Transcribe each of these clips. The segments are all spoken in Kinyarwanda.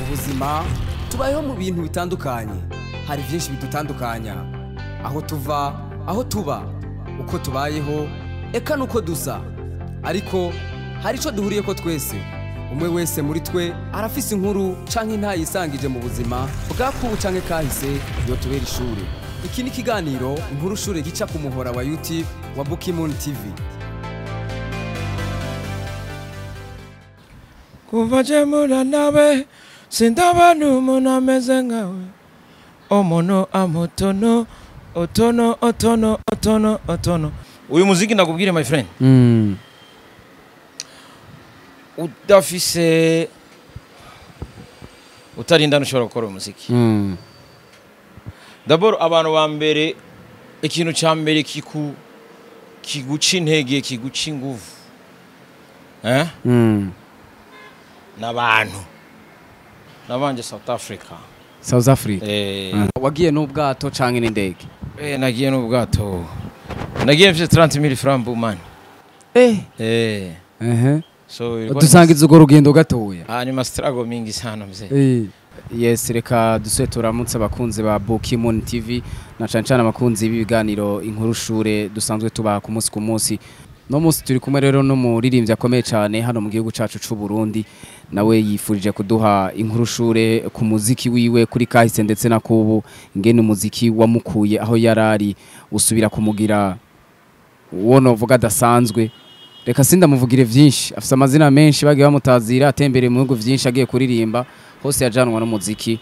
ubuzima tubayeho mu bintu bitandukanye, hari byinshi bidutandukanya, aho tuva, aho tuba, uko tubayeho, eka nuko dusa, ariko hari ico duhuriye ko twese. Umwe wese muri twe arafise inkuru canke ntayisangije mu buzima bwakubu canke kahise yo tubera ishure. Iki ni kiganiro inkuru shure gica ku muhora wa YouTube wa Bukimon TV. Kuva jemura nawe sindaba n'umuntu ameze nkawe, omono amotono otono. Uyu muziki ndakubwire my friend, udafise utarinda ntushobora gukora umuziki. D'abord abantu ba mbere, ikintu cya mbere kiguca intege, kiguca inguvu n'abantu nabanje South Africa. Wagiye n'ubwato canke n'indege? Nagiye n'ubwato, nagiye mfite 30,000 francs man. So dusangiza ugo rugendo gatoya. Hanyuma struggle mingi sana mzee. Yes, reka duswe turamutse abakunzi ba Bukimon TV na cancana abakunzi b'ibiganiro inkuru shure dusanzwe tuba ku munsi ku munsi. No munsi turi kumwe rero no muririmbyi akomeye cyane hano mu gihugu cacu c'u Burundi, nawe yifurije kuduha inkuru shure ku muziki wiwe kuri kahise ndetse na kubu, ingene umuziki wamukuye aho yarari usubira kumugira uwo novuga dasanzwe. Reka sindamuvugire vyinshi, afise amazina menshi bagiye bamutazira, atembere mu bihugu vyinshi agiye kuririmba, hose yajanwa n'umuziki.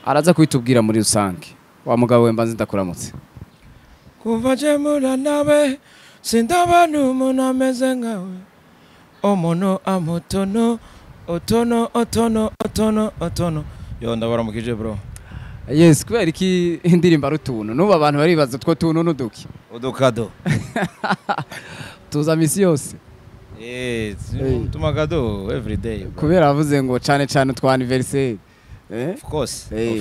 Araza kwitubwira muri rusange. Wa mugabo we mbanze ndakuramutse. Kuva jemura nawe sindaba n'umuntu ameze nkawe, omono amotono otono. Yo ndabaramukije bro. Yes, kubera iki indirimba rutuntu nuba abantu baribaza two tuntu n'uduki udukado tuza misi yose. Tumagado every day bro. Kubera avuze ngo cane twa anniversaire. Of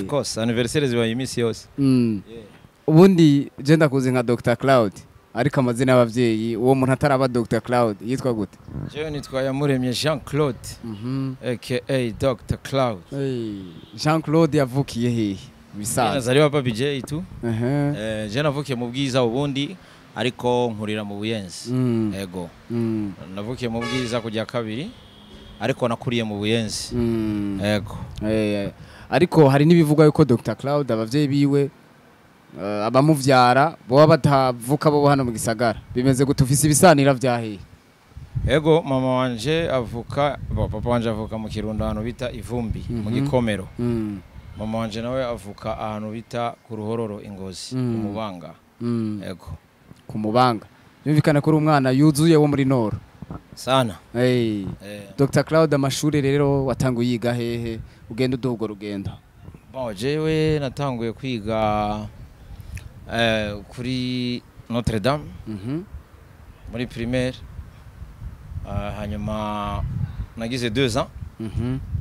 course anniversaire ziba imisi yose. Ubundi je ndakuze nka Dr Cloud, ariko amazina y'abavyeyi uwo muntu ataraba Dr Cloud yitwa gute? Je nitwa Yamuremye Jean Claude aka Dr Cloud. Jean Claude yavukiye hehe? Bisaza nazariwa Baby J tu. Je navukiye mu Bwiza ubundi ariko nkurira mu Buyenzi. Ego navukiye mu Bwiza kujya kabiri ariko nakuriye mu Buyenzi. Ego ariko hari nibivugwa yuko Dr Cloud abavyeyi biwe abamuvyara bo batavuka bo hano mu gisagara, bimeze gutufise ibisanira vyahe? Ego mama wanje avuka, papa wanje avuka mu Kirundo ahantu bita Ivumbi mu Gikomero. Mama wanje nawe avuka ahantu bita ku Ruhororo Ingozi ku Mubanga. Ego ku Mubanga byumvikana ko umwana yuzuye wo muri Nord sana. Dr Cloud amashuri rero watanguye yiga hehe, ugenda udugo rugendo? Bon jewe natanguye kwiga kuri Notre Dame muri primaire, hanyuma nagize 2 ans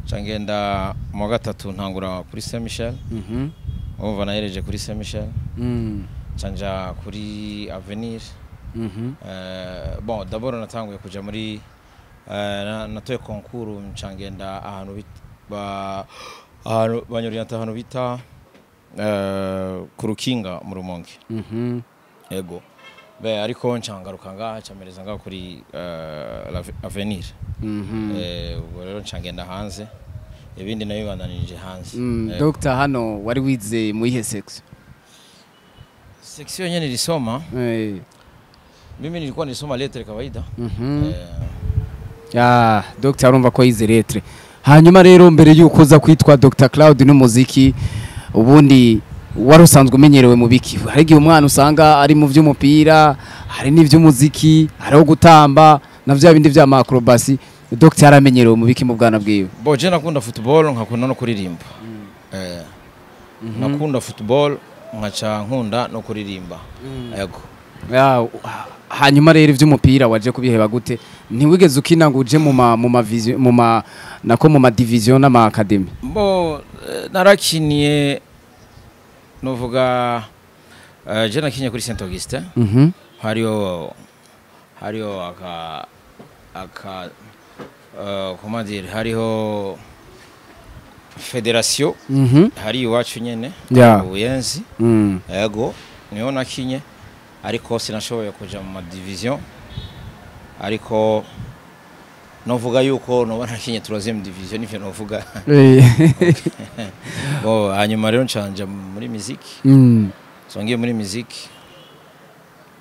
cangenda mu gatatu ntangura kuri Saint Michel. Umva nahereje kuri Saint Michel canja kuri Avenir. Bon d'abord natanguye kuja muri natoye concours cangenda ahantu banyorienta ahantu bita ku Rukinga mu Rumonge. Ego ariko ncangaruka ngaha camereza ngaho kuri Avenir. Ubwo rero ncangenda hanze, ibindi nayo bandanije hanze. Dr hano wari wize mu ihe section nyene nilisoma. Mimi nilikuwa nisoma lettre kawaida. Dr arumva ko yize lettre. Hanyuma rero mbere yuko uza kwitwa Dr Cloud n'umuziki, ubundi wari usanzwe umenyerewe mu biki? Hari igihe umwana usanga ari mu vy'umupira, hari n'ivy'umuziki, hariho gutamba na vya bindi vya acrobacy. Dr aramenyerewe mu biki mu bwana bwiwe? Bo je nakunda football, nkakunda no kuririmba. Nakunda football, nkaca nkunda no kuririmba. Yego. Hanyuma rero ivy'umupira waje kubiheba gute? Ntiwigeze ukina ngo uje mu ma division n'ama academy? Bo narakiniye novuga je nakinye kuri Saint Augustin. Hariyo comment dire, hariho federation hari iwacu nyene Yeah. Buyenzi yego niho nakinye ariko sinashoboye kuja mu division ariko novuga yuko no banakinye 3e division nivyo novuga bo hanyuma rero ncanja muri muziki songiye muri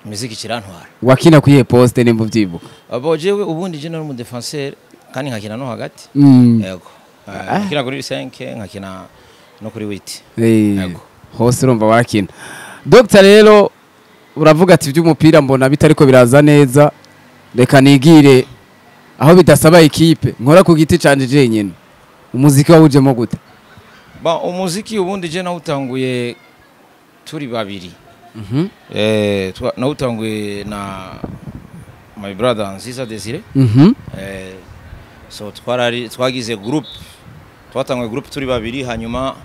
muziki kirantwara wakina kuyihe poste nimba uvyibuka abo jewe ubundi je nari mu defenseur kandi nkakina no hagati yego nkakina kuri 5 nkakina no kuri 8 yego hose urumva wakina Dr rero uravuga ati by'umupira mbona bitariko biraza neza reka nigire aho bidasaba equipe nkora ku giti canje jenyene umuziki wawujemo gute ba umuziki ubundi je nawutanguye turi babiri nawutanguye na my brother Nziza Desire so twagize group twatanguye group turi babiri hanyuma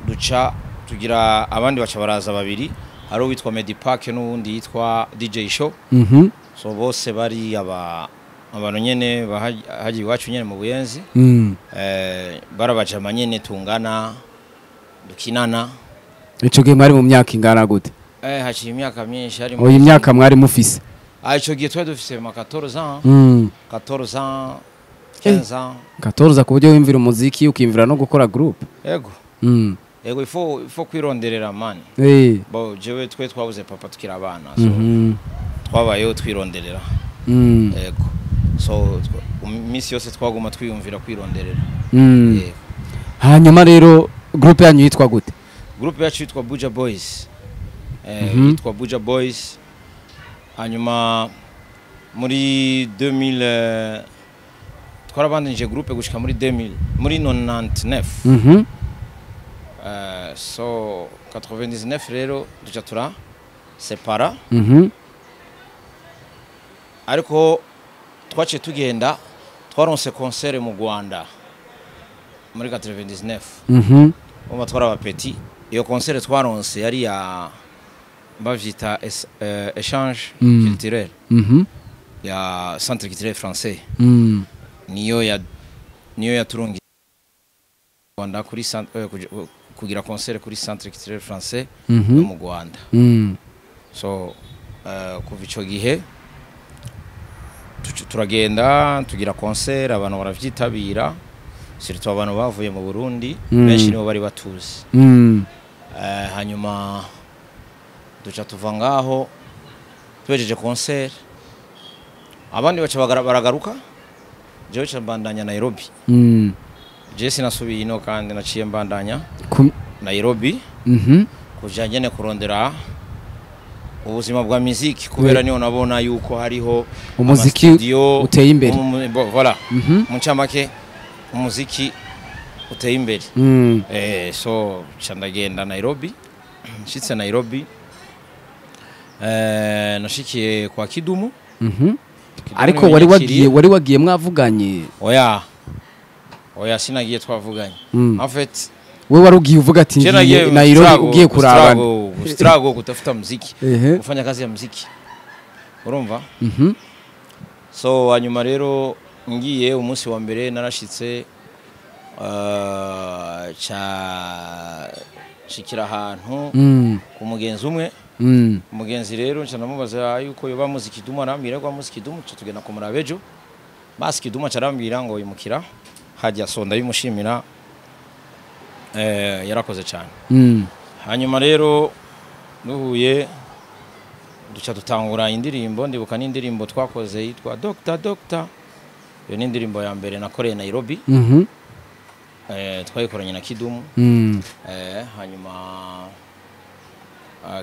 duca tugira abandi baca baraza babiri hari witwa Medipack n'uwundi yitwa DJ Show so bose bari abantu nyene bahaji iwacu nyene mu Buyenzi barabajama nyene tungana dukinana ico gihe mwari mu myaka ingana gute haciye imyaka myinshi hari oyi imyaka mwari mufise ico gihe twari dufise 14 ans 14 ans 15 ans 14 ku buryo wimvira umuziki ukimvira no gukora group yego yego ifo kwironderera man bo jewe twe twabuze papa tukira abana so twabayeho twironderera yego so misi yose twaguma twiyumvira kwironderera hanyuma rero group yanyu yitwa gute group yacu yitwa Buja Boys yitwa Buja Boys hanyuma muri 2000 twarabandanije group gushika muri 2000 muri 99 so 99 rero duca tura separa ariko twaciye tugenda twaronse concert mu Rwanda muri 99 Oma twara abapeti iyo concert twaronse yari ya bavyita échange culturel ya centre culturel français niyo ya turungi Rwanda kuri kugira concert kuri centre culturel français mu Rwanda so kuva ico gihe turagenda tugira concert abantu baravyitabira surtout abantu bavuye mu Burundi benshi nibo bari batuzi hanyuma duca tuva ngaho twejeje concert abandi baca baragaruka jewe cyambandanya Nairobi je sinasubiye ino kandi naciye mbandanya Nairobi kujanye ne kurondera ubuzima bwa muziki kubera niho nabona yuko hariho umuziki uteye imbere voilà muncamake umuziki uteye imbere so chandagenda Nairobi nshitse Nairobi nashikiye kwa Kidumu ariko wari wagiye mwavuganye oya sinagiye twavuganye en fait we warugiye uvuga ati ngiye Nairobi ugiye kurabana strago kutafuta muziki kufanya kazi ya muziki urumva so hanyuma rero ngiye umunsi wa mbere narashitse shikira ahantu ku mugenzi umwe umugenzi rero nca namubaza yuko yoba muziki Kidumu arambira ko muziki Kidumu tugenda ku murabejo basi Kidumu carambira ngo yimukira hajya sonda bimushimira yarakoze cyane hanyuma rero nuhuye duca dutangura indirimbo ndibuka n'indirimbo twakoze yitwa Doctor iyo ni indirimbo ya mbere nakoreye Nairobi twayikoranye na Kidumu hanyuma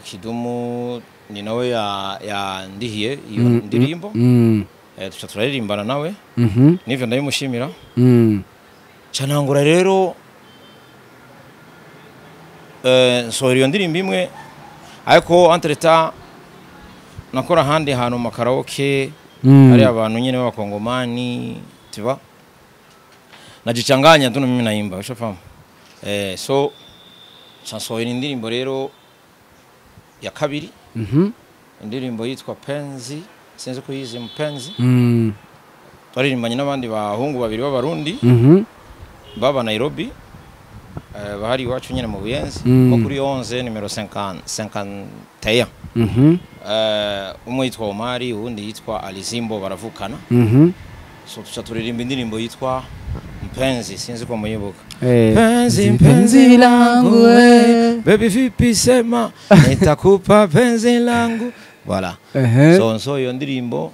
Kidumu ni nawe ya ndihiye iyo ndirimbo duca turaririmbana nawe nivyo ndabimushimira canangura rero so iyo ndirimbo imwe ariko entretemps nakora handi hantu mu karaoke hari abantu nyene b'abakongomani tiba najichanganya tu na mimi naimba ushafahamu so chanson indirimbo rero ya kabiri indirimbo yitwa Penzi sinzi ko yize Mpenzi twaririmbanye n'abandi bahungu babiri b'abarundi baba Nairobi bahari iwacu nyine mu Buyenzi nko kuri 11 numero 51. Umwe yitwa Omari uwundi yitwa Alizimbo baravukana. So tuca turirimba indirimbo yitwa Mpenzi, sinzi ko muyibuka. Penzi langu baby vipi sema nitakupa penzi langu. Voilà. So iyo ndirimbo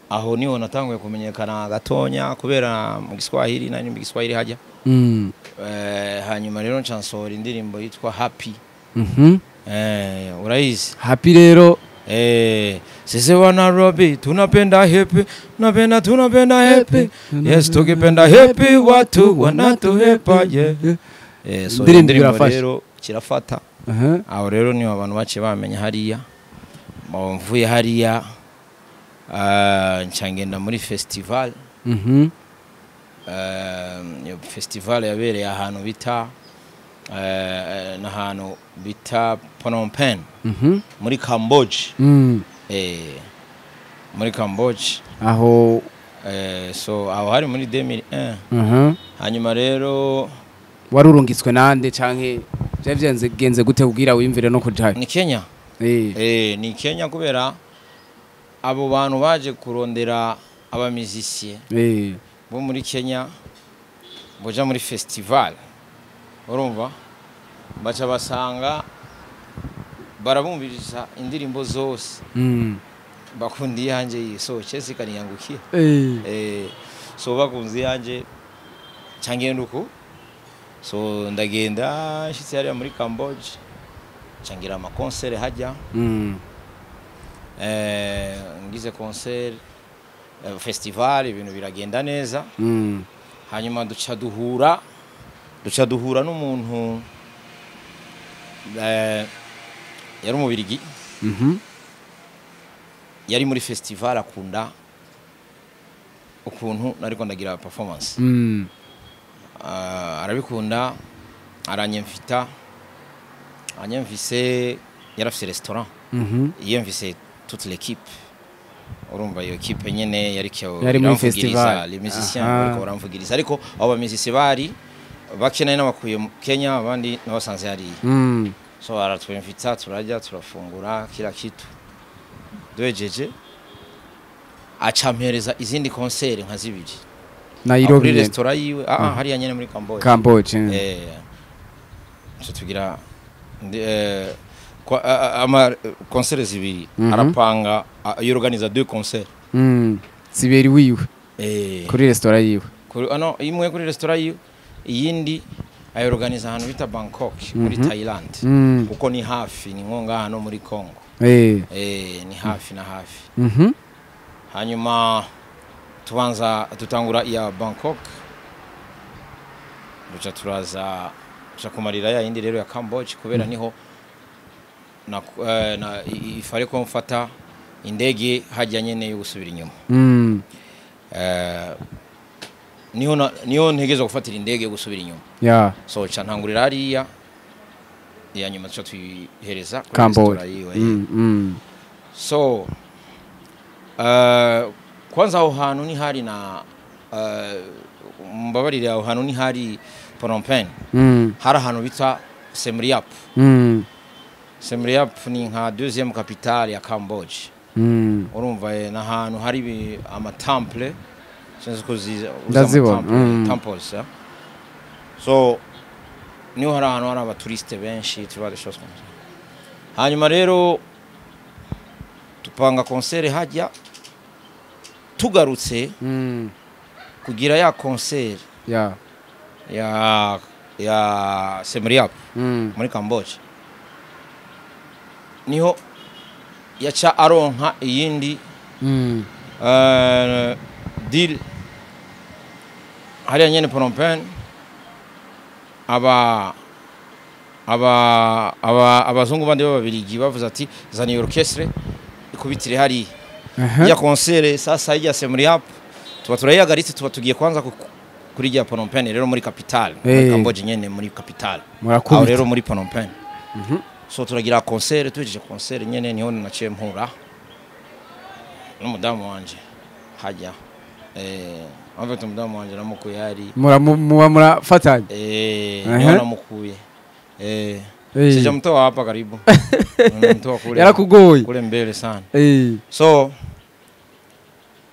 aho niho natanguye kumenyekana gatonya kubera mu Giswahili nani mu Giswahili hajya. Hanyuma rero ncansora indirimbo yitwa Happy. Uraizi Happy rero sisi wa Nairobi tunapenda happy, tunapenda happy. Yes, tukipenda happy watu wanatuhepa. So indirimbo rero kirafata. Aho rero ni abantu bace bamenya hariya. Mvuye hariya ncangenda muri festival. Festival yabereye ahantu bita n'ahantu bita Phnom Penh muri Cambodia. Muri Cambodia aho so aho hari muri 2001. Hanyuma rero warurungitswe nande canke byenze genze gute kugira wimvire no kujayo? Ni Kenya. Ni Kenya kubera abo bantu baje kurondera aba musiciens bo muri Kenya boja muri festival. Urumva baca basanga barabumviriza indirimbo zose bakundi yanje yisoce sikaniyangukiye. So bakunzi yanje cyangenda uko so ndagenda nshitse hariya muri Cambodia cangira ama concert hajya. Ngize concert festival ibintu biragenda neza. Hanyuma duca duhura n'umuntu yari umubirigi. Yari muri festival akunda ukuntu nariko ndagira performance. Arabikunda aranyemfita anyemvise yarafise restaurant. Yemvise toute l'équipe. Urumva iyo equipe nyene yari muri festival les musiciens bariko baramvugiriza ariko abo ba musiciens bari bakeneye n'abakuye mu Kenya abandi n'abasanze hari. So aratwemfita turajya turafungura kila kitu duhejeje acampereza izindi concert nka zibiri Nairobi muri restaurant yiwe hariya nyene muri Cambodia. So tugira ama concert zibiri arapanga yorganiza 2 concerts zibiri wiwe kuri restaurant yiwe imwe kuri restaurant yiwe iyindi ayorganiza ahantu bita Bangkok muri Thailand kuko ni hafi ni ngonga hano muri Congo. Ni hafi na hafi. Hanyuma tubanza tutangura ya Bangkok duca turaza kumarira ya indi rero ya Cambodia kubera niho na ifare ko mfata indege hajya nyene yo gusubira inyuma. Niho ntegezo gufatira indege yo gusubira inyuma. So cha ntangurira hariya ya nyuma cyo tuyihereza kuri restaurant yiwe. So kwanza aho hantu ni hari na mbabarira aho hantu ni hari Phnom Penh. Hari ahantu bita Siem Reap. Siem Reap ni nka deuxième capitale ya Cambodia. Urumva na hantu hari ama temple sinzi ko temples. So niho hari ahantu hari abaturiste benshi tubare choses comme ça. Hanyuma rero tupanga concert hajya tugarutse kugira ya concert ya Siem Reap muri Cambodia. Niho yacha aronka iyindi deal hariya nyene Phnom Penh. Abazungu bandi babirigi bavuze ati zani orchestre ikubitire hari ya concert sasa ya Siem Reap tuba turayagaritse tuba tugiye kwanza kuri ya Phnom Penh rero muri capital muri Cambodia nyene muri capital aho rero muri Phnom Penh. So turagira concert tujeje concert nyene niho naciye mpura n'umudamu wanje hajya en fait umudamu wanje namukuye hari murafatanye niho namukuye sija mtoa hapa karibu mtoa kule yarakugoye kule mbele sana so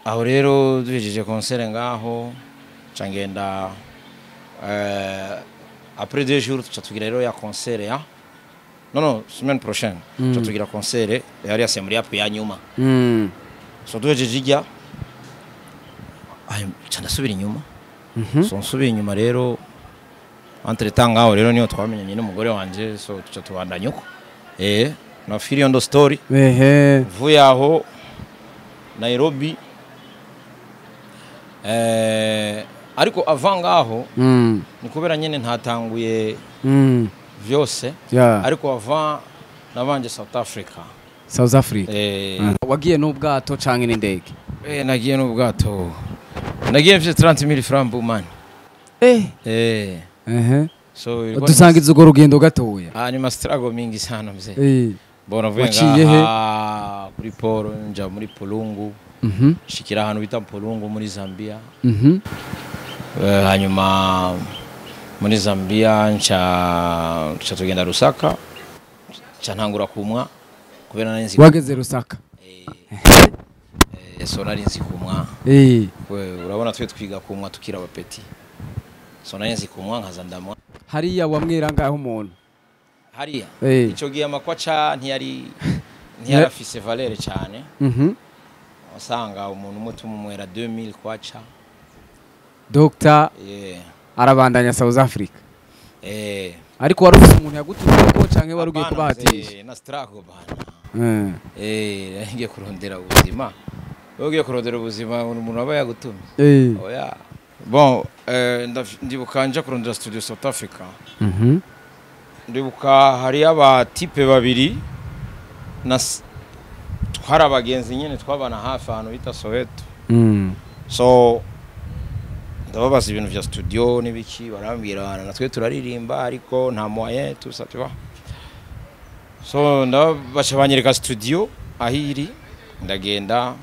aho rero duhejeje concert ngaho cangenda après 2 jours tugira rero ya concert ya non semaine prochaine tugira concert yari yasemuri yapu ya nyuma so duhejeje ijya candasubira inyuma so nsubira inyuma rero entre temps ngaho rero niyo twamenyanye n'umugore wanje so tuca tubandanya uko na fili on the story vuye aho Nairobi ariko avant ngaho ni kubera nyene ntatanguye vyose ariko avant nabanje South Africa wagiye n'ubwato canke n'indege nagiye n'ubwato nagiye mfite 30,000 francs man so dusangiza ugo rugendo gatoya ni mastrago mingi sana mzee bona vuye kuri poro nja muri Polungu shikira ahantu bita Polungu muri Zambia hanyuma muri Zambia nca tugenda Lusaka nca ntangura kumwa kubera narinzi wageze Lusaka so narinzi kumwa urabona twe twiga kumwa tukira abapeti so narinzi kumwa nkaza ndamwa hariya wamwira ngaho umuntu hariya ico gihe amakwaca ntiyarafise valeur cyane wasanga umuntu umutuma umwera 2000 kwaca Dr. arabandanya South Africa ariko warufise umuntu yagutumye ko canke warugiye kubahatisha na strago bana ngiye kurondera ubuzima ugiye kurondera ubuzima umuntu aba yagutumye oya bon ndibuka nja kurondera studio South Africa ndibuka hari aba type babiri na twara abagenzi nyene twabana hafi ahantu bita Soweto so ndababaza ibintu vya studio nibiki barambwira natwe turaririmba ariko nta moyen tout ça tu vois so ndabacha banyereka studio ahiri ndagenda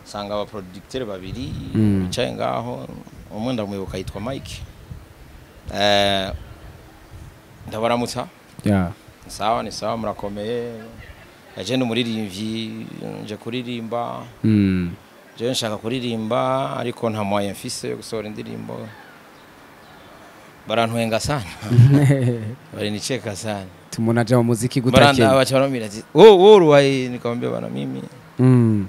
sanga aba producteur babiri bicaye ngaho umwe ndamwibuka yitwa Mike ndabaramutsa sawa ni sawa murakomeye aje n'umuririmbyi nje kuririmba je nshaka kuririmba ariko nta moyen mfise yo gusohora indirimbo barantwenga sana bari nicheka sana tumunaja mu muziki gutakenya baranda bacha baramira ati ruwaye nikamwambia bana mimi mimi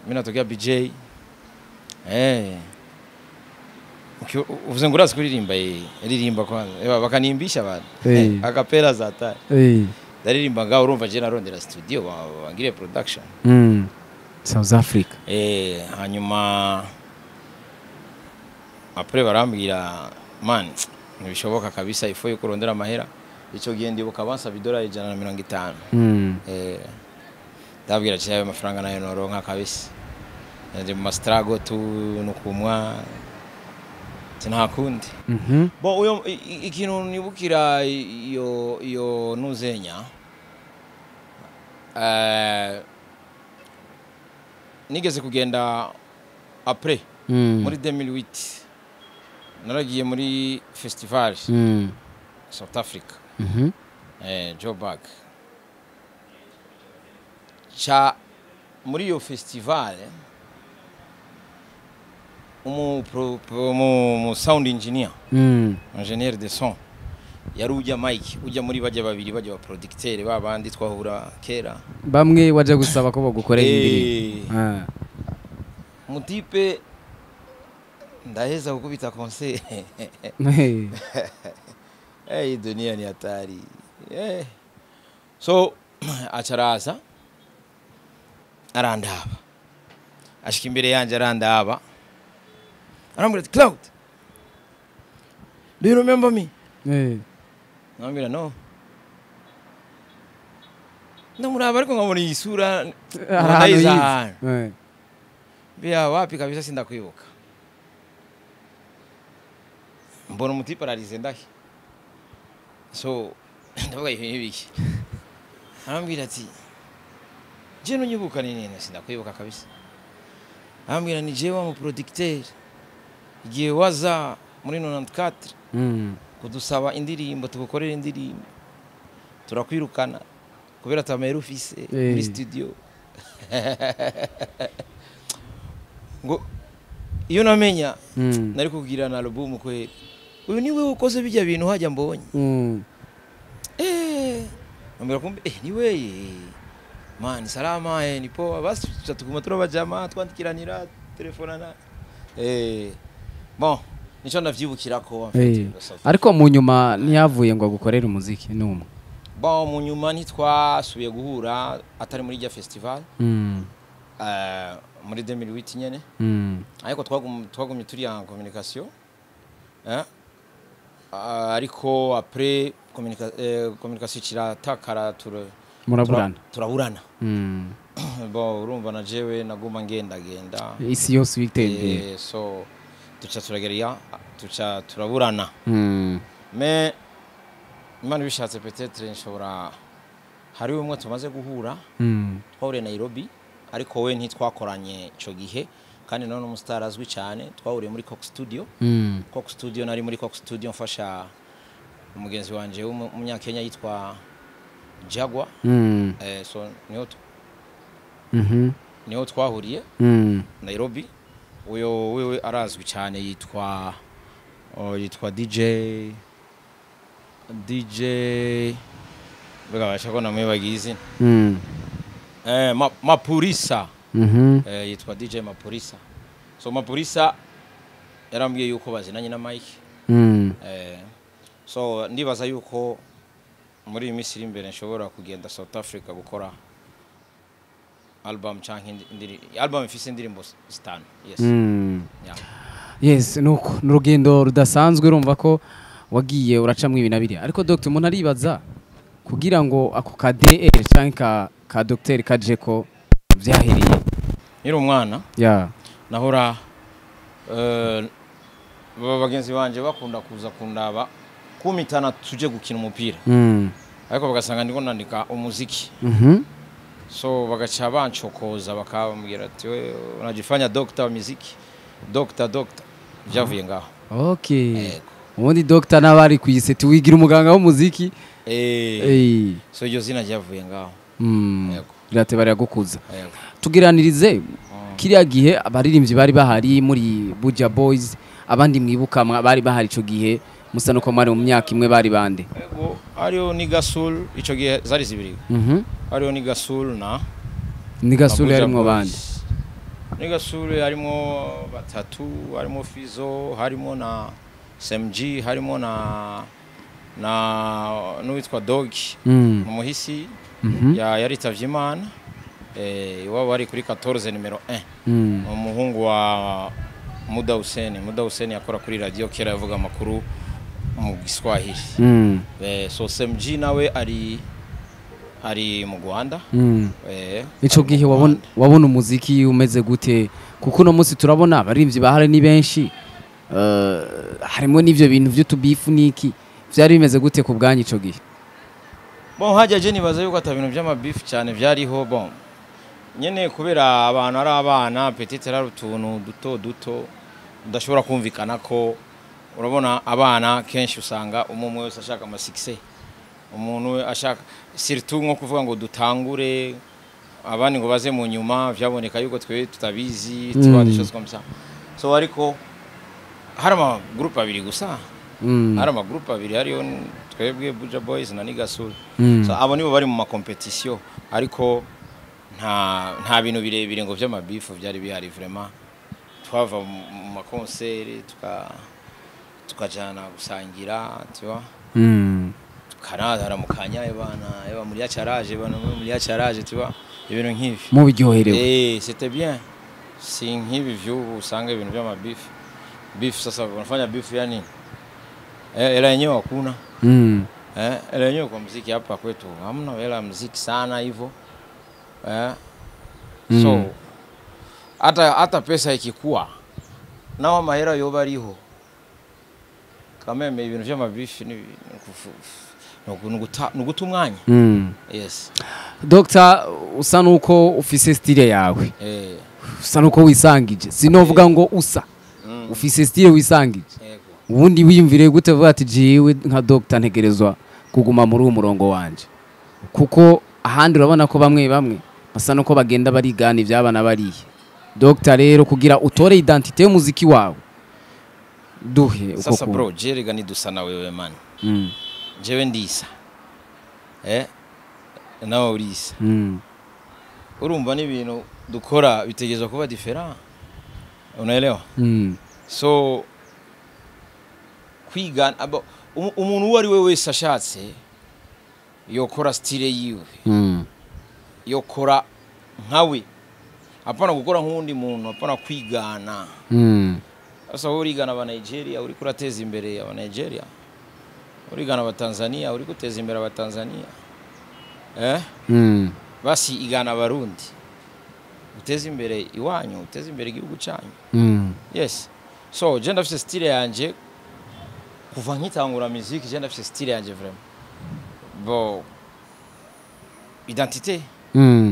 natokea BJ uvuze ngo urazi kuririmba ririmba kwanza bakanimbisha abantu akapela za tari ndaririmba ngaho urumva je narondera studio bangire production South Africa hanyuma après barambwira man ntibishoboka kabisa ifo yo kurondera amahera ico gihe ndibuka bansaba $150 ndabwira cyane amafaranga nayo noronka kabisa ndi mu strago tu nukumwa sinakundi bo uyo ikintu nibukira iyo nuzenya nigeze kugenda après muri 2008 naragiye muri festival South Africa Joburg cha muri yo festival umu sound engineer ingénieur de son yaruja Mike ujya muri bajya babiri bajya ba producteur babandi twahura kera bamwe waje gusaba ko bagukorera indirimbo mutipe ndaheza gukubita concert dunia ni hatari so acaraza arandaba ashika imbere yanje arandaba arambwira Cloud, do you remember me? Nambira no. Ndamuraba ariko nkabona isura ndayizana. Bia wapi kabisa sindakwibuka. Mbona umuti paralize ndahi. So ndavuga ibiki. Arambwira ati je no nyibuka nini sindakwibuka kabisa. Arambwira ni je wa mu producteur igihe waza muri 94 kudusaba indirimbo tugukorera indirimbo turakwirukana kubera tamera ufise muri studio ngo iyo namenya nari kugira na album kweli uyu niwe ukoze bijya bintu hajya mbonye ambira kumbe niwe man salama ni poa basi tukuma turabajama twandikiranira telefonana bon nico ndavyibukira ko ariko mu nyuma ntiyavuye ngo agukorere umuziki numwe bon mu nyuma ntitwasubiye guhura atari muri rya festival muri 2008 nyene ariko twagumye turi en communication ariko après communication kiratakara turaburana bon urumva na jewe naguma ngenda isi yose bitende so tuca turageria tuca turaburana mais imana bishatse peut-être nshobora hari umwe tumaze guhura twahuriye Nairobi ariko we ntitwakoranye ico gihe kandi none umustar azwi cyane twahuriye muri Coke Studio Coke Studio nari muri Coke Studio mfasha umugenzi wanje w'umunyakenya yitwa Jagwa so niho twahuriye Nairobi uyo wewe arazwi cyane yitwa DJ bega ko namwibagize Mapurisa yitwa DJ Mapurisa so Mapurisa yarambwiye yuko bazinanye na Mike so ndibaza yuko muri Misiri imbere nshobora kugenda South Africa gukora album album ifise indirimbo 5 yes yes nuko n'urugendo rudasanzwe urumva ko wagiye uracamwe ibintu abiri ariko Dr umuntu aribaza kugira ngo ako ka DR cyangwa ka Dr kaje ko vyahiriye nyiri umwana nahora bagenzi banje bakunda kuza kundaba kumitana tuje gukina umupira ariko bagasanga ndiko nandika umuziki so bagacha banchokoza bakambwira ati we unajifanya doctor wa muziki doctor byavuye ngaho ubundi Dr nabari kuyiseti wigira umuganga w'umuziki so iryo zina ryavuye ngaho birate bari yagukuza tugiranirize kiriya gihe abaririmbyi bari bahari muri Buja Boys abandi mwibuka bari bahari ico gihe musa nuko mari mu myaka imwe bari bande ariyo ni Gasul ico gihe zari zibiri ariyo ni Gasul harimo bande ni Gasul harimo batatu harimo Fizo harimo na SMG harimo na n'uwitwa Dog umuhisi yaritavye Imana iwabo bari kuri 14 numero 1 umuhungu wa Muda Hussein yakora kuri radio kera yavuga amakuru mu Giswahili so SMG nawe ari mu Rwanda ico gihe wabona umuziki umeze gute kuko no munsi turabona abaririmbyi bahari ni benshi harimo n'ivyo bintu byo tubifu niki vyari bimeze gute ku bwanyi ico gihe bon hajya je nibaza yuko atabintu by'amabifu cyane byariho bon nyene kubera abantu ari abana petite ari utuntu duto ndashobora kumvikana ko urabona abana kenshi usanga umwe wese ashaka ama success umuntu ashaka surtout nko kuvuga ngo dutangure abandi ngo baze mu nyuma byaboneka yuko twe tutabizi twandisha comme ça so ariko hari ama group abiri gusa hari ama group abiri hariyo twebwe Buja Boys na Nigasul so abo nibo bari mu ma competition ariko nta bintu birebire ngo vy'amabifu byari bihari vraiment twava mu ma concert tukajana gusangira tiwa tukanadara mu kanya bana muri yacaraje tiwa ibintu nk'ivi mu biryoherewe c'était bien si nk'ibi vy'ubu usanga ibintu by'amabifu beef sasa unafanya beef ya nini hela yenyewe hakuna hela yenyewe kwa muziki hapa kwetu hamna hela muziki sana hivyo so hata pesa ikikua nawa mahera yoba ariho kameme ibintu by'amabifi ni nuguta umwanya yes Dr usa nuko ufise style yawe usa nuko wisangije sinovuga ngo usa ufise style wisangije yego ubundi wiyumvire gute vuga ati jiwe nka Dr ntegerezwa kuguma muri uwo murongo wanje kuko ahandi urabona ko bamwe basa nuko bagenda barigana ivyabana bariye Dr rero kugira utore identité y'umuziki wawe duhe uko sasa bro jerega ni dusa na wewe man jewe ndisa nawe urisa urumva n'ibintu dukora bitegezwa kuba different unaelewa so kwigana umuntu uwo ari we wese ashatse yokora style yiwe yokora nkawe apana gukora nk'undi muntu apana kwigana sasa wowe urigana aba Nigeria uri kurateza imbere aba Nigeria urigana aba Tanzania uri guteza imbere aba Tanzania basi igana abarundi uteza imbere iwanyu uteza imbere igihugu cyanyu yes so je ndafise style yanje kuva nkitangura musique je ndafise style yanje vraiment bon identité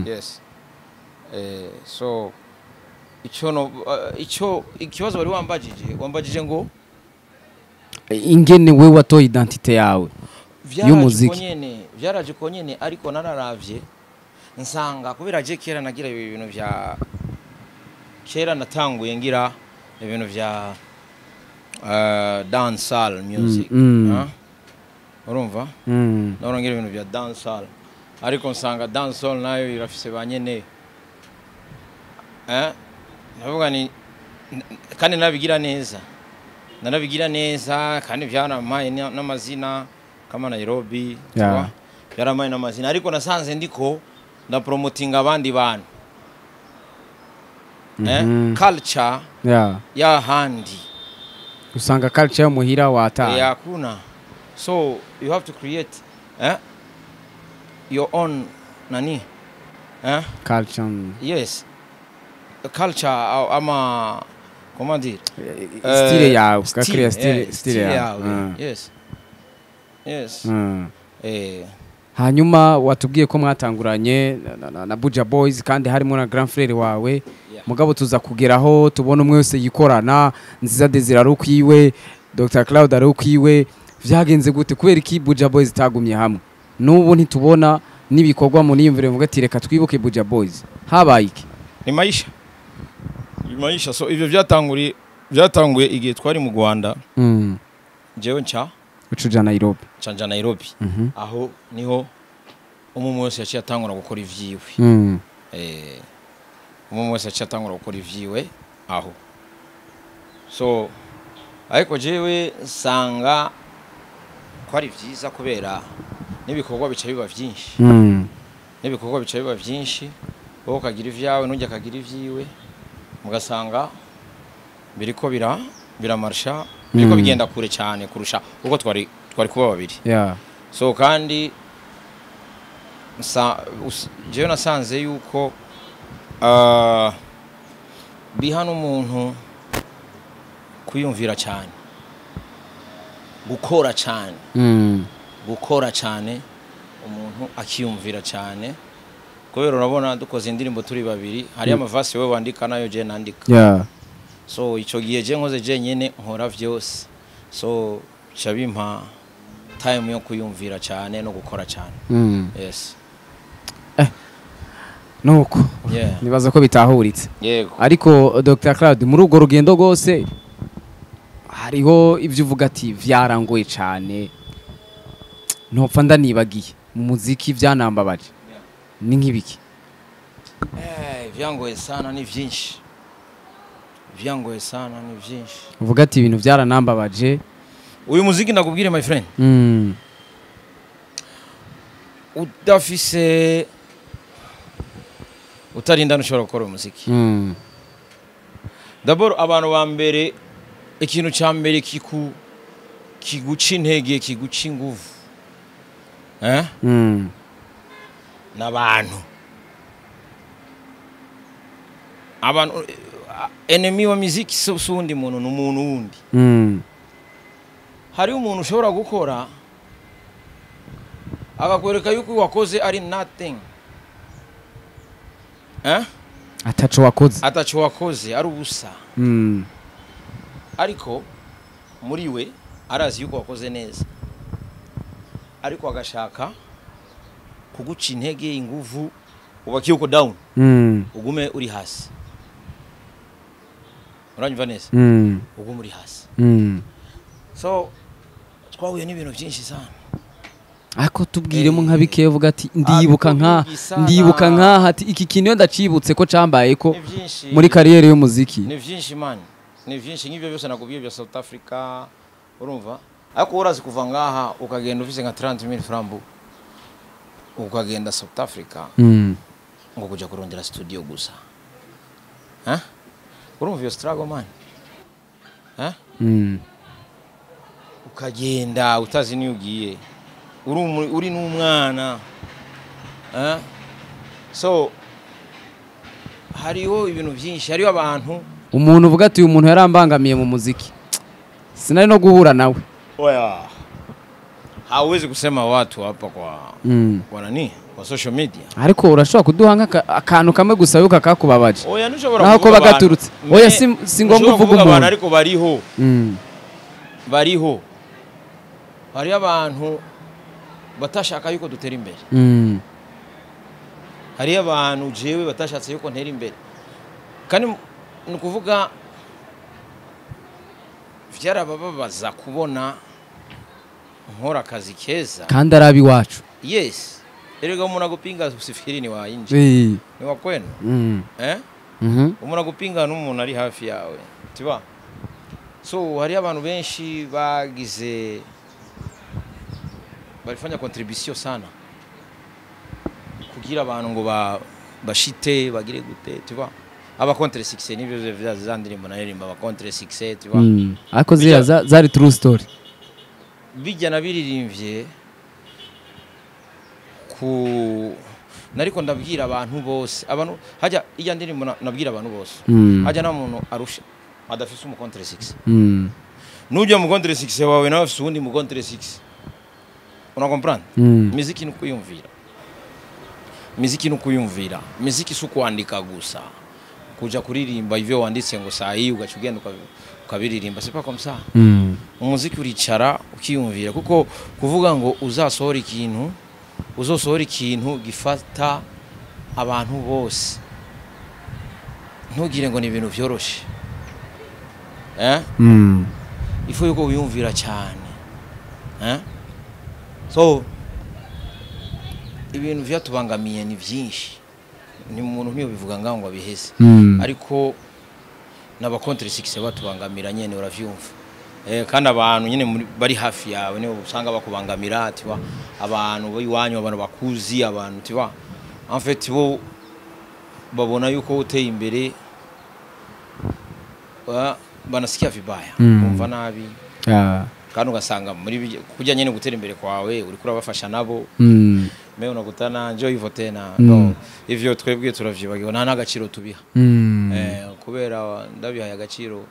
yes so ikibazo wari wambajije ngo ingene we watoye identité yawe y'umuziki vyaraje ko nyene ariko nararavye nsanga kubera je kera nagira ibintu vya kera natanguye ngira ibintu vya dancehall music urumva narongira ibintu vya dancehall ariko nsanga dancehall nayo irafise banyene navuga ni kandi nabigira neza kandi byaramaye n'amazina kama Nairobi byaramaye n'amazina ariko nasanze ndiko na promoting abandi bantu culture ya handi usanga culture muhira wata yakuna so you have to create your own nani culture yes culture ama comment dire style yawe ukakrea style yawe yes hanyuma watubwiye ko mwatanguranye na Buja Boys kandi harimo na grand frère wawe mugabo tuza kugeraho tubona umwe wese yikorana Nziza Desire ari ukwiwe Dr Cloud ari ukwiwe vyagenze gute kubera iki Buja Boys tagumye hamwe n'ubu ntitubona nibikorwa mu niyumvire mvuga ati reka twibuke Buja Boys habaye iki ni maisha so ivyo byatanguye igihe twari mu Rwanda jewe ucuja Nairobi canja Nairobi aho niho umwe wese yaciye atangura gukora ivyiwe umwe wese yaciye atangura gukora ivyiwe aho so ariko jewe sanga kwari vyiza kubera nibikorwa bica biba vyinshi wowe ukagira ivyawe n'ujya akagira ivyiwe mugasanga biriko biramarsha biriko bigenda kure cyane kurusha uko twari kuba babiri so kandi jewe nasanze yuko biha n'umuntu kwiyumvira cyane gukora cyane umuntu akiyumvira cyane kubera urabona dukoze indirimbo turi babiri hari amavasi we wandika nayo je nandika so ico gihe je nkoze je nyene nkora vyose so chabimpa time yo kuyumvira cyane no gukora cyane yes nuko nibaza ko bitahuritse yego ariko Dr Cloud muri ugo rugendo gose hariho ivyo uvuga ati vyarangoye cyane ntopfa ndanibagiye mu muziki vyanambabaje ni nk'ibiki vyangoye sana ni vyinshi uvuga ati ibintu vyaranambabaje uyu muziki ndakubwire my friend udafise utarinda nushobora gukora umuziki d'abord abantu ba mbere ikintu cya mbere kiguca intege kiguca inguvu n'abantu enemy wa muziki si undi muntu n'umuntu wundi hari umuntu ushobora gukora akakwereka yuko wakoze ari nothing ataco wakoze ari ubusa ariko muri we arazi yuko wakoze neza ariko agashaka kuguca intege inguvu ubakiye uko down ugume uri hasi uranyumva neza ugume uri hasi so twahuye n'ibintu byinshi sana ako tubwiremo nka bike uvuga ati ndibuka nka ati iki kintu ndacibutse ko cambaye ko muri kariyere y'umuziki ni byinshi man ni byinshi nk'ibyo byose nakubwiye bya South Africa urumva ariko urazi kuva ngaha ukagenda ufise nka 30,000 francs ukagenda South Africa ngo kuja kurondera studio gusa urumva iyo struggle man ukagenda utazi ni ugiye uri n'umwana so hariho ibintu byinshi hariho abantu umuntu uvuga ati uyu muntu yarambangamiye mu muziki sinari no guhura nawe oya hawezi kusema watu hapa kwa nani kwa social media ariko urashobora kuduha akantu kamwe gusa yuko kakubabaje oya ntushobora naho ko bagaturutse oya si ngombwa uvuga umuntu ariko bariho hari abantu batashaka yuko dutera imbere hari abantu jewe batashatse yuko ntera imbere kandi nukuvuga vyarababaza kubona nkora akazi keza kandi arabi wacu yes erega umuntu agupinga usifiri ni wayinje ni wakwenu umuntu agupinga n'umuntu ari hafi yawe tiba so hari abantu benshi bagize barifanya contribution sana kugira abantu ngo bashite bagire gute tiba aba contre succès nivyo vyazandirimbo narimba aba contre succès tiba ariko zari true story bijya nabiririmvye nariko ndabwira abantu bose abantu hajya ijya ndirimbo nabwira abantu bose hajya na muntu arusha adafise umu contre succès nujya mu contre succès wawe nawe afise undi mu contre succès una comprendre muziki ni kuyumvira muziki si kwandika gusa kuja kuririmba ivyo wanditse ngo saa hii ugacugenda ukabiririmba c'est pas comme ça umuziki uricara ukiyumvira kuko kuvuga ngo uzosohora ikintu gifata abantu bose ntugire ngo ni ibintu byoroshe ifu yuko wiyumvira cyane so ibintu vyatubangamiye ni byinshi ni umuntu niyo bivuga ngo abiheze ariko naba contre succès batubangamira nyene uravyumva kandi abantu nyene bari hafi yawe niyo usanga bakubangamira atiwa abantu biwanyu abantu bakuzi abantu tiwa en fait bo babona yuko uteye imbere banasikia vibaya umva nabi kandi ugasanga muri kujya nyene gutera imbere kwawe uri kurabafasha nabo me unakutana njoo hivyo tena no ivyo twebwe turavyibagiwe nta nagaciro tubiha kubera ndabihaye agaciro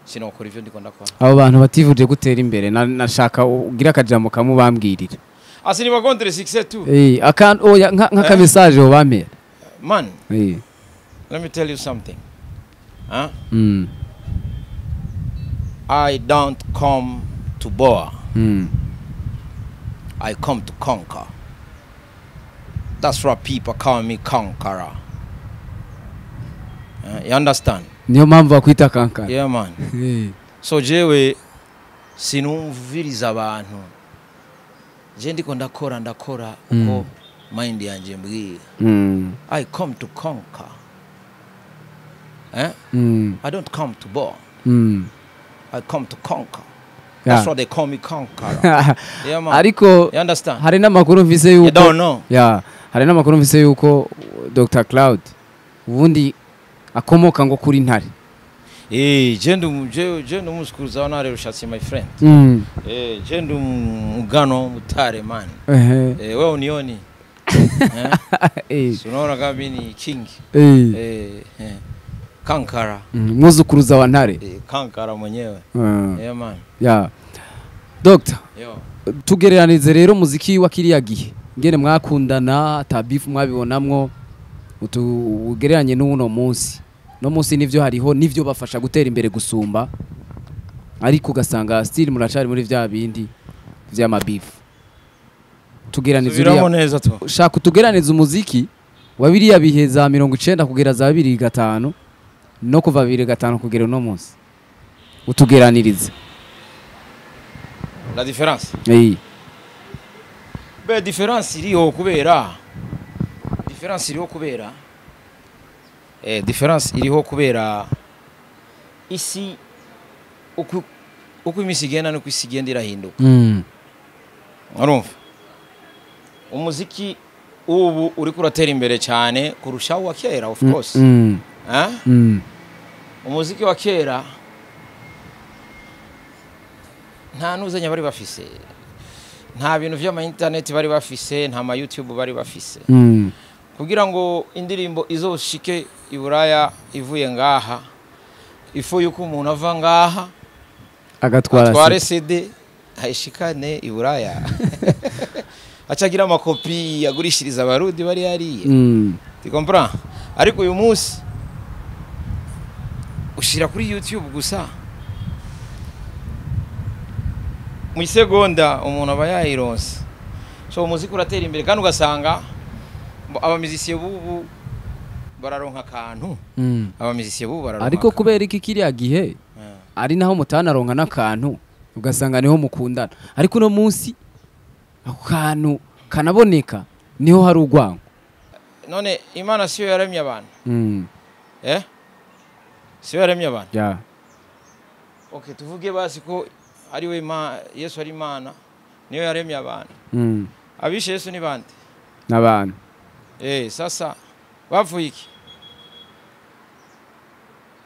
sinokora ivyo ndiko ndakora abo bantu bativuje gutera imbere nashaka ugira akajambo kamubambwirira asini ba contre succès tu akan oya nka message ho bamera man let me tell you something I don't come to bore. I come to conquer. That's why people call me conqueror. You understand? Niyo mpamvu bakwita kankara. Yeah man. So jewe sinumviriza abantu. Je ndiko ndakora uko mind yanje mbwira. I come to conquer. I don't come to bore. I come to conquer. That's why they call me conqueror. Yeah man. Ariko you understand? Hari n'amakuru mvise yuko you don't know. Yeah. Hari n'amakuru mvise yuko Dr. Cloud ubundi akomoka ngo kuri Ntare. Je ndumusukuruza wa Ntare Rushatsi my friend. Je ndumugano Mutare man. Wewe unioni. Unaona kama mimi king. Kankara. Muzukuruza wa Ntare. Kankara mwenyewe. Yeah man. Yeah. Doctor. Tugereranize rero muziki wa kiriya gihe. Ngene mwakundana tabifu mwabibonamwo ugereranye n'uno munsi. No munsi nivyo hariho nivyo bafasha gutera imbere gusumba ariko ugasanga still muracari muri vya bindi vy'amabifu tugeraniza subiramo neza to shaka utugeraniza umuziki wa biriya bihe za 90 kugera za 2005 no kuva 2005 kugera no munsi utugeranirize la différence eh be différence iriho kubera différence iriho kubera isi uko imisi igenda no kwisi igenda irahinduka urumva umuziki ubu uri kuratera imbere cyane kurushaho wa kera of course umuziki wa kera nta nuzanya bari bafise nta bintu vy'ama internet bari bafise nta ma YouTube bari bafise kugira ngo indirimbo izoshike iburaya ivuye ngaha ifu yuko umuntu ava ngaha agatwara CD ayishikane iburaya acagira amakopi yagurishiriza abarundi bari hariye tu comprends ariko uyu munsi ushira kuri YouTube gusa mu segonda umuntu aba yayironse so umuziki uratera imbere kandi ugasanga abamizisiye bubu bararonka kantu abamizisiye bubu bararonka ariko kubera iki kiriya gihe ari naho mutanaronka nakantu ugasanga niho mukundana ariko no munsi ako kantu kanaboneka niho hari urwango none Imana siyo yaremye abantu siyo yaremye abantu okay tuvuge basi ko ari we Yesu ari Imana niyo yaremye abantu abishe Yesu ni bande n'abantu sasa bavuye iki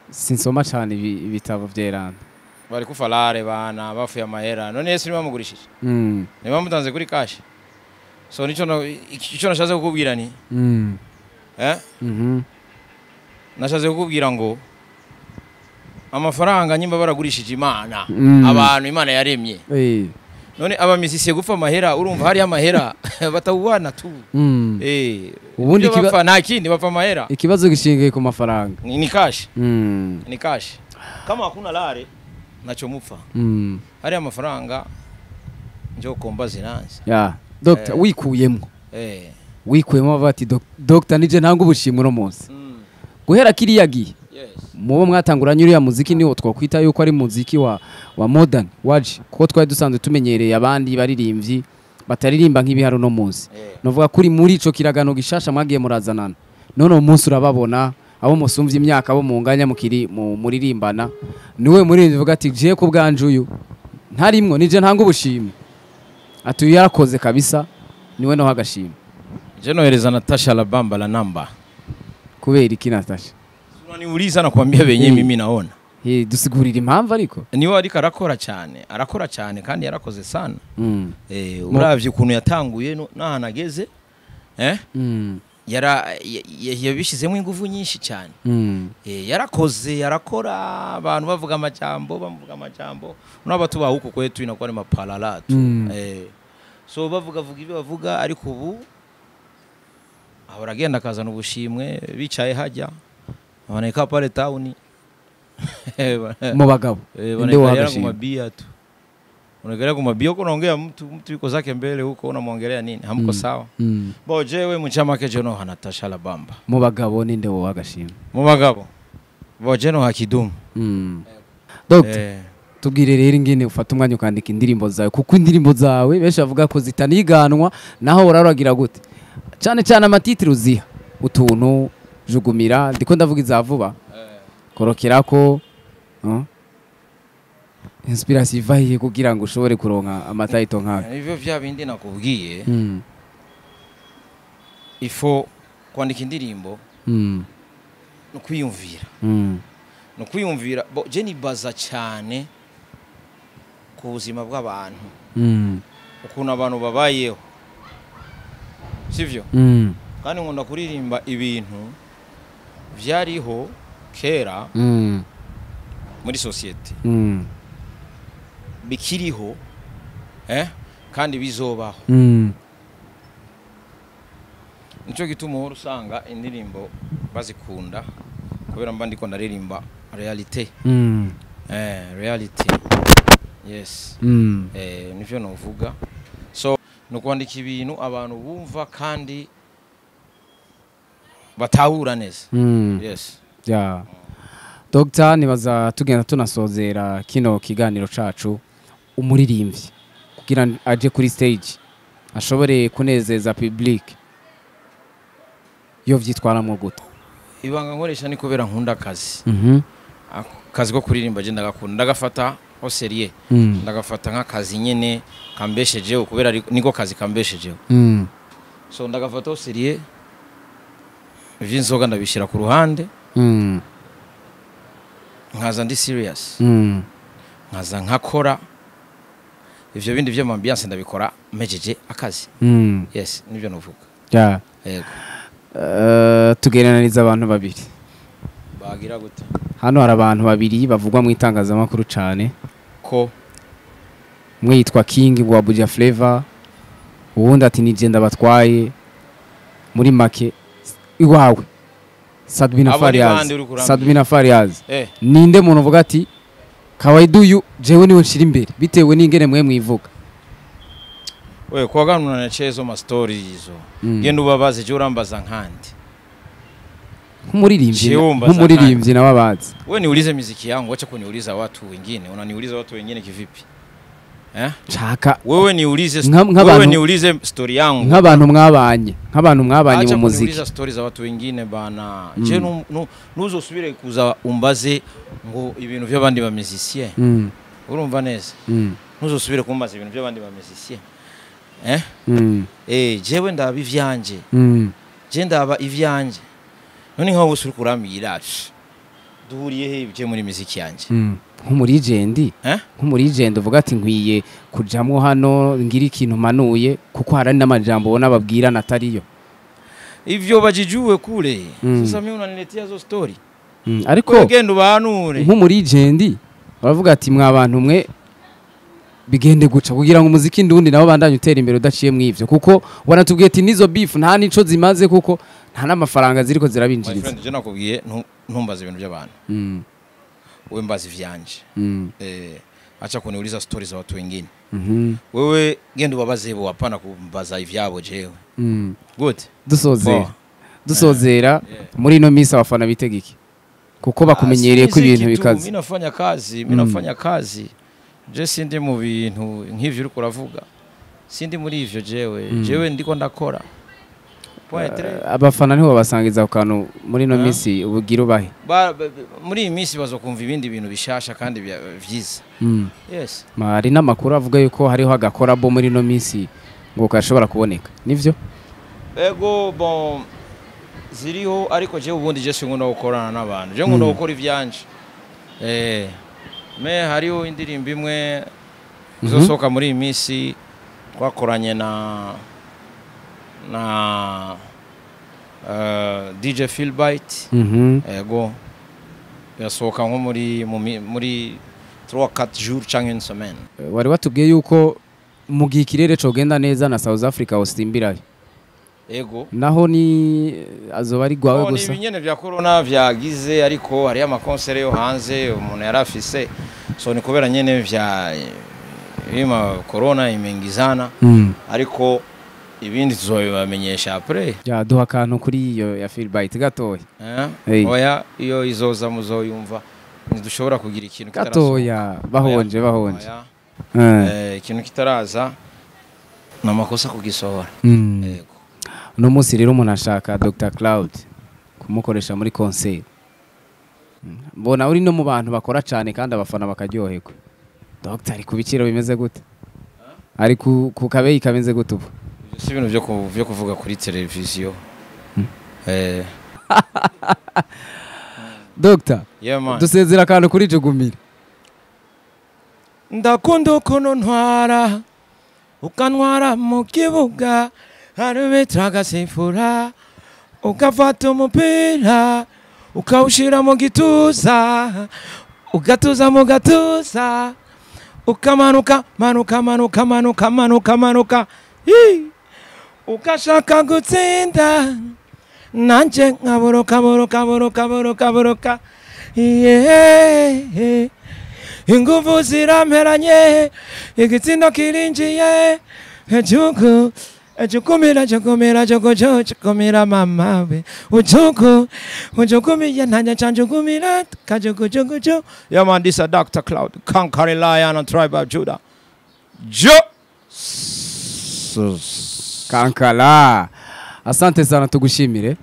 sinsoma cyane ibitabo by'eranda bari kufalare bana bafuye amahera none Yesu ni bamugurishije ni bamutanze kuri cash so nico nashaze kukubwira ni nashaze kukubwira ngo amafaranga nyimba baragurishije Imana abantu Imana yaremye none abamisisiye gupfa amahera urumva hari amahera batawubana tu ubundi bapfa nta kindi bapfa amahera ikibazo gishingiye ku mafaranga ni cash ni cash kama hakuna lare nacho mupfa hari amafaranga njo komba zinanze doctor wikuyemo wikuyemo bati doctor nije ntango ubushimwe no munsi guhera kiriya gihe mubo mwatanguranye uriya muziki niwo twakwita yuko ari muziki wa modern waje kuko twari dusanzwe tumenyereye abandi baririmbyi bataririmba nk'ibiharo no munsi novuga kuri muri ico kiragano gishasha mwagiye murazanana none umunsi urababona abo musumvye imyaka abo munganya mukiri muririmbana niwe muri bivuga ati je ko bwanje uyu ntarimwo nije ntanga ubushimwe atuye yarakoze kabisa niwe no hagashimwe je nohereza Natasha la bamba la namba kubera iki Natasha unaniuliza na kuambia benye mimi naona dusigurira impamvu ariko niwe ariko arakora cyane kandi yarakoze sana uravye ukuntu yatanguye nahanageze yabishizemo ingufu nyinshi cyane yarakoze yarakora abantu bavuga amajambo n'abatu bahuko kwetu inakuwa ni mapalalatu so bavuga ibyo bavuga ariko ubu aho ragenda kazana ubushimwe bicaye hajya abaneka pale town mu bagabo ndio wagashimwe unaangalia kumabia kunaongea mtu yuko zake mbele huko unamwongelea nini hamko sawa boje wewe mchama ke jono Natasha la bamba mu bagabo ninde wo wagashimwe mu bagabo boje no hakidumu Dr tubwire rero ingene ufata umwanya ukandika indirimbo zawe kuko indirimbo zawe benshi bavuga ko zitaniganwa naho uraragira gute cyane amatitire uziha utuntu jugumira ndiko ndavuga izavuba korokerako inspiration ivahiye kugira ngo ushobore kuronka amatayito nkawe ivyo vya bindi nakubwiye ifo kwandika indirimbo no kwiyumvira bo je nibaza cyane ku buzima bw'abantu ukuntu abantu babayeho sivyo kandi nkunda kuririmba ibintu vyariho kera muri society bikiriho kandi bizobaho nico gituma usanga indirimbo bazikunda kubera mba ndiko ndaririmba realite reality yes nivyo novuga so no kwandika ibintu abantu bumva kandi batahura neza yes ya Dr nibaza tugenda tunasozera kino kiganiro cacu umuririmbyi kugira aje kuri stage ashobore kunezeza public yo vyitwaramwo gute ibanga nkoresha ni kubera nkunda akazi akazi ko kuririmba je ndagakunda ndagafata au sérieux ndagafata nk'akazi nyene kambeshejeho kubera niko kazi kambeshejeho so ndagafata au sérieux vy'inzoga ndabishira ku ruhande nkaza ndi serious nkaza nkakora ivyo bindi vyo ambiance ndabikora mejeje akazi yes nivyo novuga ya yego tugerananiza abantu babiri bagira gute hano hari abantu babiri bavugwa mu itangazamakuru cyane ko umwe yitwa King wa Abuja Flavor uwundi ati nije ndabatwaye muri make iwawe Sadbina Fariaz ninde muntu uvuga ati kawaiduyu jewe niwe nshira imbere bitewe n'ingene mwe mwivuga we kwaganuna na chezo ma stories genda ubabaze je urambaza nkandi nk'umuririmbyi nawe abazi we niulize muziki yangu wacha kuniuliza watu wengine unaniuliza watu wengine kivipi chaka wewe niulize story yangu nk'abantu mwabanye mu muziki niuliza stories za watu wengine bana je nuzosubire kuza umbaze ngo ibintu by'abandi ba musicien urumva neza nuzosubire kumbaza ibintu by'abandi ba musicien jewe ndaba ivyanje je ndaba ivyanje none nkaho usuri kuramira duhuriye he bije muri muziki yanje nk'umurigende uvuga ati nkwiye kujamwo hano ngira ikintu manuye kuko hari n'amajambo ubona babwira natariyo ivyo bajijuwe kule sasa mimi unaniletea zo story ariko genda ubanure nk'umurigende baravuga ati mwa bantu mwe bigende guca kugira ngo umuziki ndundi nabo bandanye utera imbere udaciye mw'ivyo kuko wanatubwiye ati nizo beef nta nico zimaze kuko nta n'amafaranga ziriko zirabinjiriza je nakubwiye ntumbaze ibintu by'abantu wewe mbazi vyanje acha kuniuliza stories za watu wengine wewe genda ubabaze bo hapana kumbaza ivyabo jewe good dusozera muri no misa abafana bitegiki kuko bakumenyereye ko ibintu bikaze mimi nafanya kazi je sindi mu bintu nk'ivyo uri kuravuga sindi muri ivyo jewe ndiko ndakora abafana niho basangiza ukanu muri no misi ubugira ubahe muri iyi misi bazokumva ibindi bintu bishasha kandi vyiza yes mari n'amakuru avuga yuko hariho agakorabo muri no misi ngo kashobora kuboneka nivyo ego bon ziriho ariko je ubundi je singunda gukorana n'abantu je ngunda gukora ivyanje me hariho indirimbo imwe izosoka muri iyi misi twakoranye na DJ Philbite ego yasohoka nko muri 3-4 jours canke une semaine wari watubwiye yuko mu gikirere cogenda neza na South Africa osimbirayo ego naho ni azoba ari gwawe gusa ni binyene vya corona vyagize ariko hari ama concert yo hanze umuntu yarafise so ni kubera nyene vya ima corona imengizana ariko ibindi tuzobamenyesha après ya duha kantu kuri iyo ya Philbite gatoya oya iyo izoza muzoyumva ntidushobora kugira ikintu gatoya bahonje ikintu kitaraza namakosa kugisohora yego no munsi rero umuntu ashaka Dr Cloud kumukoresha muri concert mbona uri no mu bantu bakora cyane kandi abafana bakaryoherwa Dr ari ku biciro bimeze gute ari ku kabeyi kameze gute ubu si ibintu byo kuvuga kuri televiziyo Dr dusezera kantu kuri Jugumira ndakunda ukuntu ntwara ukantwara mu kibuga harubitra agasifura ukafata umupira ukawushira mu gituza ugatuza mu gatuza ukamanuka manuka ukashaka gutsinda nanje nkaboroka inguvu ziramperanye igitsindo kirinjiye ejuku ejukumira jukumira mama we ujukumira ntanya canjukumira kajukujukuju. Yeah man, this a Dr. Cloud, conquering lion and tribe of Judah. Kankala. Asante sana, tugushimire.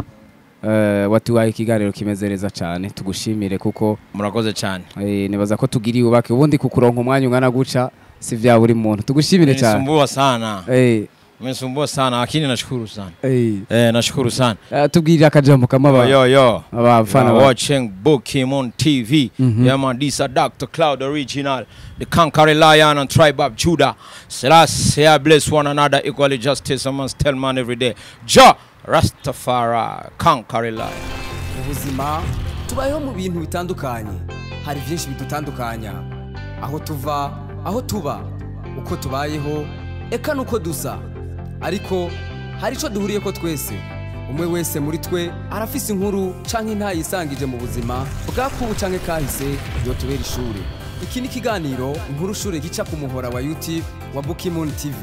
Watuwaye ikiganiro kimezereza cyane, tugushimire kuko murakoze cyane. Nibaza ko tugiriye ubake ubundi kukuronka umwanya ungana guca si vya buri muntu. Tugushimire cyane. Nimesumbuwa sana. Nimesumbuwa sana lakini nashukuru sana. Nashukuru sana. Tubwirira akajambo kamaba. Yo. Abafana watching Pokemon TV. Yeah man, this is Dr. Cloud original, the conquering lion and tribe of Judah. Selassie, bless one another equally, justice amongst tell man every day. Jah Rastafari, conquering lion. Ubuzima tubayeho mu bintu bitandukanye, hari byinshi bidutandukanya, aho tuva, aho tuba, uko tubayeho, eka nuko dusa, ariko hari ico duhuriye ko twese. Umwe wese muri twe arafise inkuru canke ntayisangije mu buzima bwakubu canke kahise yo tubera ishure. Iki ni kiganiro inkuru shure gica ku muhora wa YouTube wa Pokemon TV.